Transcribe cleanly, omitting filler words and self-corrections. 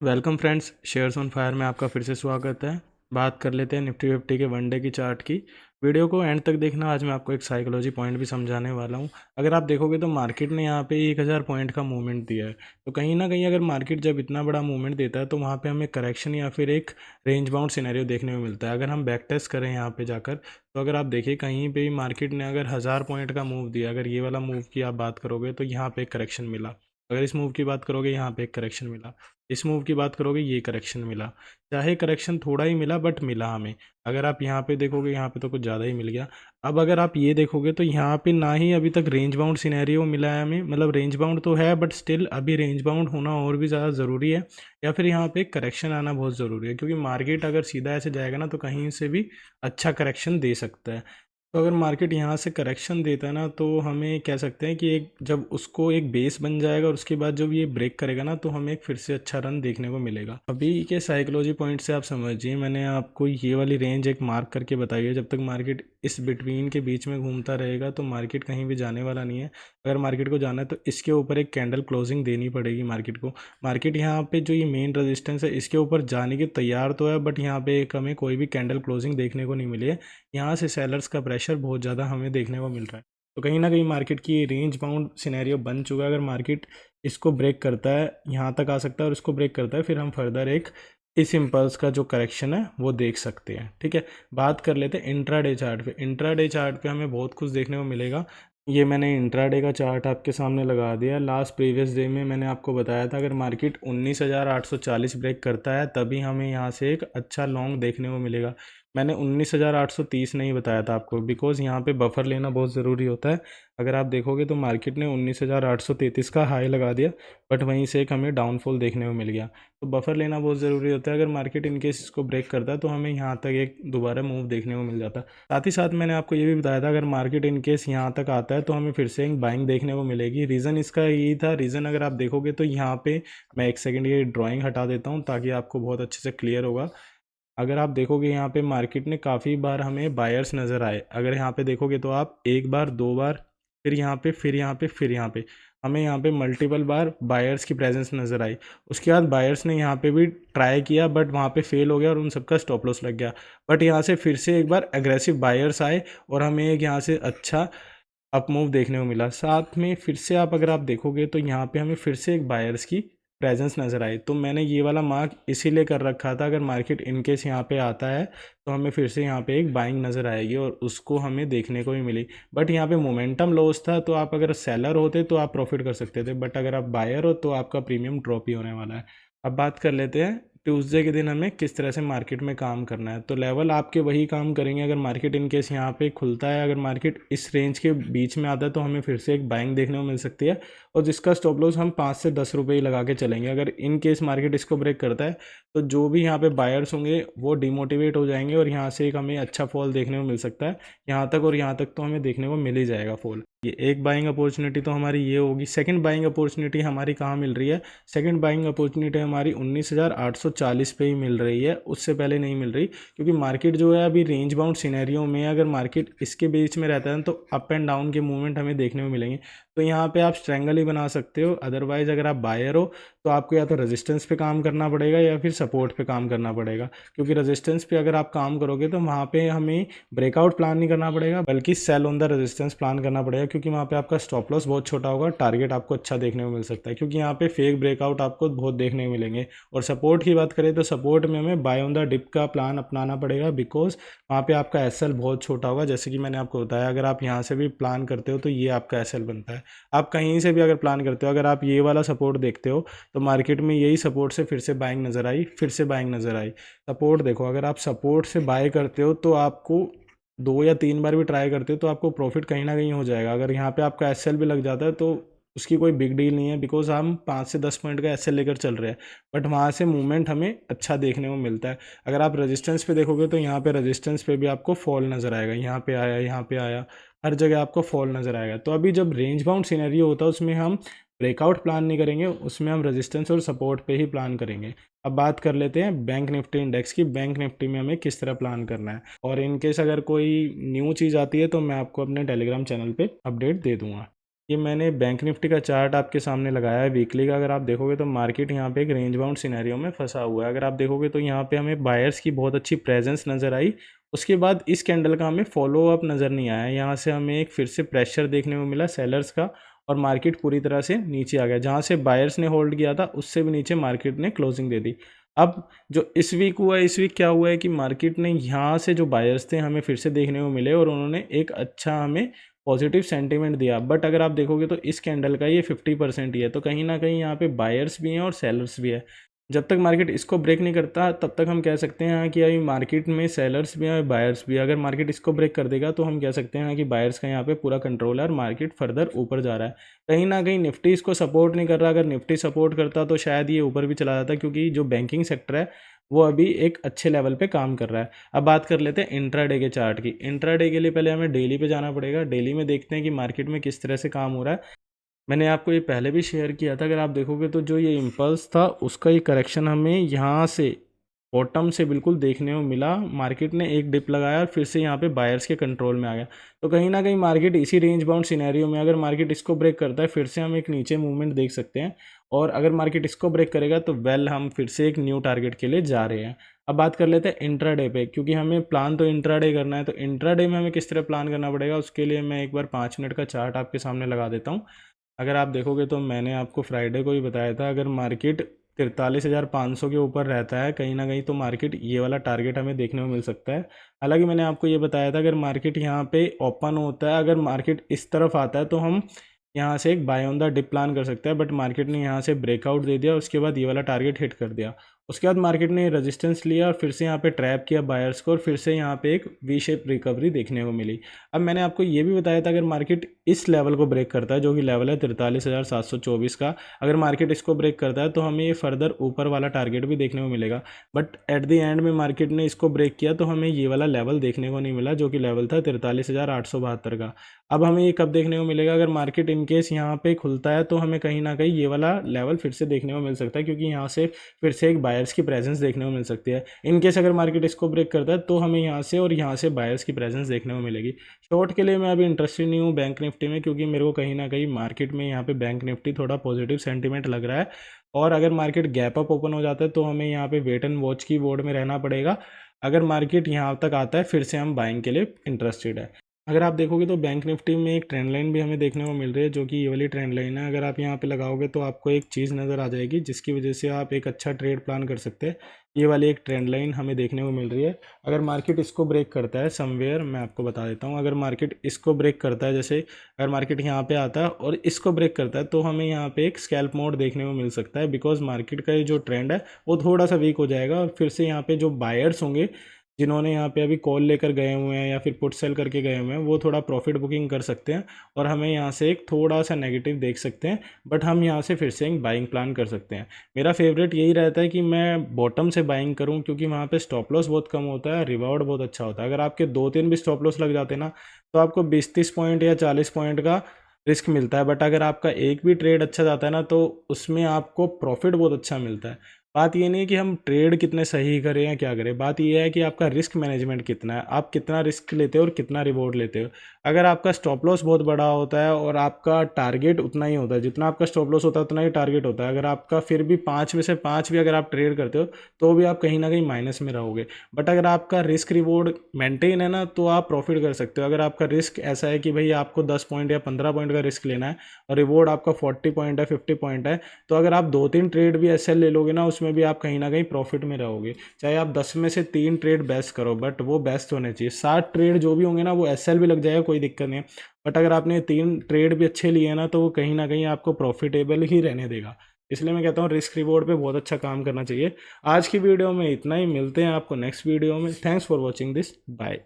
Welcome friends, shares on fire में आपका फिर से स्वागत है। बात कर लेते हैं निफ्टी फिफ्टी के वन डे की चार्ट की। वीडियो को एंड तक देखना। आज मैं आपको एक साइकोलॉजी पॉइंट भी समझाने वाला हूं। अगर आप देखोगे तो मार्केट ने यहाँ पे 1000 पॉइंट का मूवमेंट दिया है, तो कहीं ना कहीं अगर मार्केट जब इतना बड़ा मूवमेंट देता है तो वहाँ पे हमें करेक्शन या फिर एक रेंज बाउंड सिनेरियो देखने को मिलता है। अगर हम बैक टेस्ट करें यहाँ पे जाकर, तो अगर आप देखिए कहीं पर भी मार्केट ने अगर 1000 पॉइंट का मूव दिया, अगर ये वाला मूव की आप बात करोगे तो यहाँ पे एक करेक्शन मिला। अगर इस मूव की बात करोगे यहाँ पे एक करेक्शन मिला। इस मूव की बात करोगे ये करेक्शन मिला। चाहे करेक्शन थोड़ा ही मिला बट मिला हमें। अगर आप यहाँ पे देखोगे यहाँ पे तो कुछ ज़्यादा ही मिल गया। अब अगर आप ये देखोगे तो यहाँ पे ना ही अभी तक रेंज बाउंड सिनेरियो मिला है हमें, मतलब रेंज बाउंड तो है बट स्टिल अभी रेंज बाउंड होना और भी ज़्यादा ज़रूरी है, या फिर यहाँ पे करेक्शन आना बहुत ज़रूरी है, क्योंकि मार्केट अगर सीधा ऐसे जाएगा ना तो कहीं से भी अच्छा करेक्शन दे सकता है। तो अगर मार्केट यहाँ से करेक्शन देता है ना तो हमें कह सकते हैं कि एक जब उसको एक बेस बन जाएगा और उसके बाद जब ये ब्रेक करेगा ना तो हमें एक फिर से अच्छा रन देखने को मिलेगा। अभी के साइकोलॉजी पॉइंट से आप समझिए, मैंने आपको ये वाली रेंज एक मार्क करके बताई है। जब तक मार्केट इस बिटवीन के बीच में घूमता रहेगा तो मार्केट कहीं भी जाने वाला नहीं है। अगर मार्केट को जाना है तो इसके ऊपर एक कैंडल क्लोजिंग देनी पड़ेगी मार्केट को। मार्केट यहाँ पे जो ये मेन रेजिस्टेंस है इसके ऊपर जाने के तैयार तो है, बट यहाँ पे एक हमें कोई भी कैंडल क्लोजिंग देखने को नहीं मिली है। यहाँ से सेलर्स का प्रेशर बहुत ज़्यादा हमें देखने को मिल रहा है। तो कहीं ना कहीं मार्केट की रेंज बाउंड सिनेरियो बन चुका है। अगर मार्केट इसको ब्रेक करता है, यहाँ तक आ सकता है और इसको ब्रेक करता है, फिर हम फर्दर एक इस इम्पल्स का जो करेक्शन है वो देख सकते हैं। ठीक है, बात कर लेते हैं इंट्राडे चार्ट पे। इंट्राडे चार्ट पे हमें बहुत कुछ देखने को मिलेगा। ये मैंने इंट्राडे का चार्ट आपके सामने लगा दिया। लास्ट प्रीवियस डे में मैंने आपको बताया था अगर मार्केट 19,840 ब्रेक करता है तभी हमें यहाँ से एक अच्छा लॉन्ग देखने को मिलेगा। मैंने 19,830 नहीं बताया था आपको, बिकॉज़ यहाँ पे बफर लेना बहुत ज़रूरी होता है। अगर आप देखोगे तो मार्केट ने 19,833 का हाई लगा दिया, बट वहीं से एक हमें डाउनफॉल देखने को मिल गया। तो बफर लेना बहुत ज़रूरी होता है। अगर मार्केट इनकेस इसको ब्रेक करता है तो हमें यहाँ तक एक दोबारा मूव देखने को मिल जाता है। साथ ही साथ मैंने आपको ये भी बताया था अगर मार्केट इनकेस यहाँ तक आता है तो हमें फिर से एक बाइंग देखने को मिलेगी। रीज़न इसका यही था। रीज़न अगर आप देखोगे तो यहाँ पे मैं एक सेकेंड ये ड्राइंग हटा देता हूँ ताकि आपको बहुत अच्छे से क्लियर होगा। अगर आप देखोगे यहाँ पे मार्केट ने काफ़ी बार हमें बायर्स नज़र आए। अगर यहाँ पे देखोगे तो आप एक बार, दो बार, फिर यहाँ पे, फिर यहाँ पे, फिर यहाँ पे, हमें यहाँ पे मल्टीपल बार बायर्स की प्रेजेंस नज़र आई। उसके बाद बायर्स ने यहाँ पे भी ट्राई किया बट वहाँ पे फेल हो गया और उन सबका स्टॉप लॉस लग गया। बट यहाँ से फिर से एक बार एग्रेसिव बायर्स आए और हमें एक यहाँ से अच्छा अप मूव देखने को मिला। साथ में फिर से आप अगर आप देखोगे तो यहाँ पे हमें फिर से एक बायर्स की प्रेजेंस नज़र आई। तो मैंने ये वाला मार्क इसीलिए कर रखा था अगर मार्केट इनकेस यहाँ पे आता है तो हमें फिर से यहाँ पे एक बाइंग नज़र आएगी और उसको हमें देखने को ही मिली। बट यहाँ पे मोमेंटम लॉस था, तो आप अगर सेलर होते तो आप प्रॉफिट कर सकते थे, बट अगर आप बायर हो तो आपका प्रीमियम ड्रॉप ही होने वाला है। अब बात कर लेते हैं ट्यूसडे के दिन हमें किस तरह से मार्केट में काम करना है। तो लेवल आपके वही काम करेंगे। अगर मार्केट इनकेस यहाँ पे खुलता है, अगर मार्केट इस रेंज के बीच में आता है तो हमें फिर से एक बाइंग देखने को मिल सकती है और जिसका स्टॉप लॉस हम 5 से 10 रुपये ही लगा के चलेंगे। अगर इन केस मार्केट इसको ब्रेक करता है तो जो भी यहाँ पे बायर्स होंगे वो डिमोटिवेट हो जाएंगे और यहाँ से एक हमें अच्छा फॉल देखने को मिल सकता है। यहाँ तक और यहाँ तक तो हमें देखने को मिल ही जाएगा फॉल। ये एक बाइंग अपॉर्चुनिटी तो हमारी ये होगी। सेकंड बाइंग अपॉर्चुनिटी हमारी कहाँ मिल रही है? सेकंड बाइंग अपॉर्चुनिटी हमारी 19,840 पे ही मिल रही है, उससे पहले नहीं मिल रही, क्योंकि मार्केट जो है अभी रेंज बाउंड सिनेरियो में अगर मार्केट इसके बीच में रहता है तो अप एंड डाउन के मूवमेंट हमें देखने को मिलेंगे। तो यहाँ पे आप स्ट्रेंगल ही बना सकते हो। अदरवाइज अगर आप बायर हो तो आपको या तो रेजिस्टेंस पे काम करना पड़ेगा या फिर सपोर्ट पे काम करना पड़ेगा, क्योंकि रेजिस्टेंस पे अगर आप काम करोगे तो वहाँ पे हमें ब्रेकआउट प्लान नहीं करना पड़ेगा बल्कि sell on the resistance plan करना पड़ेगा, क्योंकि वहाँ पे आपका स्टॉप लॉस बहुत छोटा होगा, टारगेट आपको अच्छा देखने को मिल सकता है, क्योंकि यहाँ पे फेक ब्रेकआउट आपको बहुत देखने को मिलेंगे। और सपोर्ट की बात करें तो सपोर्ट में हमें बाय ऑन द डिप का प्लान अपनाना पड़ेगा, बिकॉज वहाँ पे आपका एसएल बहुत छोटा होगा। जैसे कि मैंने आपको बताया अगर आप यहाँ से भी प्लान करते हो तो ये आपका एसएल बनता है। आप कहीं से भी अगर प्लान करते हो, अगर आप ये वाला सपोर्ट देखते हो तो मार्केट में यही सपोर्ट से फिर से बाइंग नज़र आई, फिर से बाइंग नज़र आई। सपोर्ट देखो, अगर आप सपोर्ट से बाय करते हो तो आपको 2 या 3 बार भी ट्राई करते हो तो आपको प्रॉफिट कहीं ना कहीं हो जाएगा। अगर यहाँ पे आपका एसएल भी लग जाता है तो उसकी कोई बिग डील नहीं है, बिकॉज हम 5 से 10 पॉइंट का एसएल लेकर चल रहे हैं, बट वहाँ से मूवमेंट हमें अच्छा देखने को मिलता है। अगर आप रेजिस्टेंस पे देखोगे तो यहाँ पे रेजिस्टेंस पे भी आपको फॉल नज़र आएगा, यहाँ पे आया, यहाँ पे आया, हर जगह आपको फॉल नज़र आएगा। तो अभी जब रेंज बाउंड सिनेरियो होता है उसमें हम ब्रेकआउट प्लान नहीं करेंगे, उसमें हम रेजिस्टेंस और सपोर्ट पे ही प्लान करेंगे। अब बात कर लेते हैं बैंक निफ्टी इंडेक्स की। बैंक निफ्टी में हमें किस तरह प्लान करना है, और इनकेस अगर कोई न्यू चीज़ आती है तो मैं आपको अपने टेलीग्राम चैनल पे अपडेट दे दूंगा। ये मैंने बैंक निफ्टी का चार्ट आपके सामने लगाया है वीकली का। अगर आप देखोगे तो मार्केट यहाँ पे एक रेंज बाउंड सिनेरियो में फंसा हुआ है। अगर आप देखोगे तो यहाँ पे हमें बायर्स की बहुत अच्छी प्रेजेंस नज़र आई। उसके बाद इस कैंडल का हमें फॉलो अप नज़र नहीं आया। यहाँ से हमें एक फिर से प्रेशर देखने को मिला सेलर्स का और मार्केट पूरी तरह से नीचे आ गया। जहाँ से बायर्स ने होल्ड किया था उससे भी नीचे मार्केट ने क्लोजिंग दे दी। अब जो इस वीक हुआ है, इस वीक क्या हुआ है कि मार्केट ने यहाँ से जो बायर्स थे हमें फिर से देखने को मिले और उन्होंने एक अच्छा हमें पॉजिटिव सेंटीमेंट दिया। बट अगर आप देखोगे तो इस कैंडल का ये 50% ही है, तो कहीं ना कहीं यहाँ पे बायर्स भी हैं और सेलर्स भी है। जब तक मार्केट इसको ब्रेक नहीं करता तब तक हम कह सकते हैं कि अभी मार्केट में सेलर्स भी हैं और बायर्स भी। अगर मार्केट इसको ब्रेक कर देगा तो हम कह सकते हैं कि बायर्स का यहाँ पे पूरा कंट्रोल है और मार्केट फर्दर ऊपर जा रहा है। कहीं ना कहीं निफ्टी इसको सपोर्ट नहीं कर रहा। अगर निफ्टी सपोर्ट करता तो शायद ये ऊपर भी चला जाता, क्योंकि जो बैंकिंग सेक्टर है वो अभी एक अच्छे लेवल पे काम कर रहा है। अब बात कर लेते हैं इंट्राडे के चार्ट की। इंट्राडे के लिए पहले हमें डेली पे जाना पड़ेगा। डेली में देखते हैं कि मार्केट में किस तरह से काम हो रहा है। मैंने आपको ये पहले भी शेयर किया था। अगर आप देखोगे तो जो ये इम्पल्स था उसका ये करेक्शन हमें यहाँ से बॉटम से बिल्कुल देखने को मिला। मार्केट ने एक डिप लगाया और फिर से यहाँ पे बायर्स के कंट्रोल में आ गया। तो कहीं ना कहीं मार्केट इसी रेंज बाउंड सिनेरियो में, अगर मार्केट इसको ब्रेक करता है फिर से हम एक नीचे मूवमेंट देख सकते हैं। और अगर मार्केट इसको ब्रेक करेगा तो हम फिर से एक न्यू टारगेट के लिए जा रहे हैं। अब बात कर लेते हैं इंट्राडे पे, क्योंकि हमें प्लान तो इंट्राडे करना है। तो इंट्राडे में हमें किस तरह प्लान करना पड़ेगा उसके लिए मैं एक बार 5 मिनट का चार्ट आपके सामने लगा देता हूँ। अगर आप देखोगे तो मैंने आपको फ्राइडे को ही बताया था, अगर मार्केट 43,500 के ऊपर रहता है कहीं ना कहीं तो मार्केट ये वाला टारगेट हमें देखने को मिल सकता है। हालांकि मैंने आपको ये बताया था अगर मार्केट यहाँ पे ओपन होता है, अगर मार्केट इस तरफ आता है तो हम यहाँ से एक buy on the dip plan कर सकते हैं। बट मार्केट ने यहाँ से ब्रेकआउट दे दिया, उसके बाद ये वाला टारगेट हिट कर दिया। उसके बाद मार्केट ने रेजिस्टेंस लिया और फिर से यहाँ पे ट्रैप किया बायर्स को और फिर से यहाँ पे एक वी शेप रिकवरी देखने को मिली। अब मैंने आपको ये भी बताया था अगर मार्केट इस लेवल को ब्रेक करता है जो कि लेवल है 43,724 का, अगर मार्केट इसको ब्रेक करता है तो हमें ये फर्दर ऊपर वाला टारगेट भी देखने को मिलेगा। बट एट द एंड में मार्केट ने इसको ब्रेक किया तो हमें ये वाला लेवल देखने को नहीं मिला जो कि लेवल था 43,872 का। अब हमें ये कब देखने को मिलेगा, अगर मार्केट इनकेस यहाँ पे खुलता है तो हमें कहीं ना कहीं ये वाला लेवल फिर से देखने को मिल सकता है, क्योंकि यहाँ से फिर से एक बायर्स की प्रेजेंस देखने को मिल सकती है। इनकेस अगर मार्केट इसको ब्रेक करता है तो हमें यहाँ से और यहाँ से बायर्स की प्रेजेंस देखने को मिलेगी। शॉर्ट के लिए मैं अभी इंटरेस्टेड नहीं हूँ बैंक निफ्टी में, क्योंकि मेरे को कहीं ना कहीं मार्केट में यहाँ पे बैंक निफ्टी थोड़ा पॉजिटिव सेंटीमेंट लग रहा है। और अगर मार्केट गैप अप ओपन हो जाता है तो हमें यहाँ पे वेट एंड वॉच की बोर्ड में रहना पड़ेगा। अगर मार्केट यहाँ तक आता है फिर से हम बाइंग के लिए इंटरेस्टेड है। अगर आप देखोगे तो बैंक निफ्टी में एक ट्रेंड लाइन भी हमें देखने को मिल रही है जो कि ये वाली ट्रेंड लाइन है। अगर आप यहाँ पे लगाओगे तो आपको एक चीज़ नज़र आ जाएगी जिसकी वजह से आप एक अच्छा ट्रेड प्लान कर सकते हैं। ये वाली एक ट्रेंड लाइन हमें देखने को मिल रही है। अगर मार्केट इसको ब्रेक करता है समवेयर, मैं आपको बता देता हूँ, अगर मार्केट इसको ब्रेक करता है, जैसे अगर मार्केट यहाँ पे आता है और इसको ब्रेक करता है तो हमें यहाँ पे एक स्कैल्प मोड देखने को मिल सकता है। बिकॉज मार्केट का ये जो ट्रेंड है वो थोड़ा सा वीक हो जाएगा और फिर से यहाँ पे जो बायर्स होंगे जिन्होंने यहाँ पे अभी कॉल लेकर गए हुए हैं या फिर पुट सेल करके गए हुए हैं वो थोड़ा प्रॉफिट बुकिंग कर सकते हैं और हमें यहाँ से एक थोड़ा सा नेगेटिव देख सकते हैं। बट हम यहाँ से फिर से एक बाइंग प्लान कर सकते हैं। मेरा फेवरेट यही रहता है कि मैं बॉटम से बाइंग करूँ, क्योंकि वहाँ पे स्टॉप लॉस बहुत कम होता है, रिवॉर्ड बहुत अच्छा होता है। अगर आपके 2-3 भी स्टॉप लॉस लग जाते हैं ना तो आपको 20-30 पॉइंट या 40 पॉइंट का रिस्क मिलता है। बट अगर आपका एक भी ट्रेड अच्छा जाता है ना तो उसमें आपको प्रॉफिट बहुत अच्छा मिलता है। बात ये नहीं कि हम ट्रेड कितने सही करें या क्या करें, बात ये है कि आपका रिस्क मैनेजमेंट कितना है, आप कितना रिस्क लेते हो और कितना रिवॉर्ड लेते हो। अगर आपका स्टॉप लॉस बहुत बड़ा होता है और आपका टारगेट उतना ही होता है, जितना आपका स्टॉप लॉस होता है उतना ही टारगेट होता है, अगर आपका फिर भी 5 में से 5 भी अगर आप ट्रेड करते हो तो भी आप कहीं ना कहीं माइनस में रहोगे। बट अगर आपका रिस्क रिवॉर्ड मेंटेन है ना तो आप प्रॉफिट कर सकते हो। अगर आपका रिस्क ऐसा है कि भाई आपको 10 पॉइंट या 15 पॉइंट का रिस्क लेना है और रिवॉर्ड आपका 40 पॉइंट है, 50 पॉइंट है, तो अगर आप 2-3 ट्रेड भी एसएल ले लोगे ना उसमें भी आप कहीं ना कहीं प्रॉफिट में रहोगे। चाहे आप 10 में से 3 ट्रेड बेस्ट करो बट वो बेस्ट होने चाहिए। 7 ट्रेड जो भी होंगे ना वो एसएल भी लग जाएगा, कोई दिक्कत नहीं है। बट अगर आपने 3 ट्रेड भी अच्छे लिए ना तो वो कहीं ना कहीं आपको प्रॉफिटेबल ही रहने देगा। इसलिए मैं कहता हूँ रिस्क रिवॉर्ड पे बहुत अच्छा काम करना चाहिए। आज की वीडियो में इतना ही, मिलते हैं आपको नेक्स्ट वीडियो में। Thanks for watching this, bye.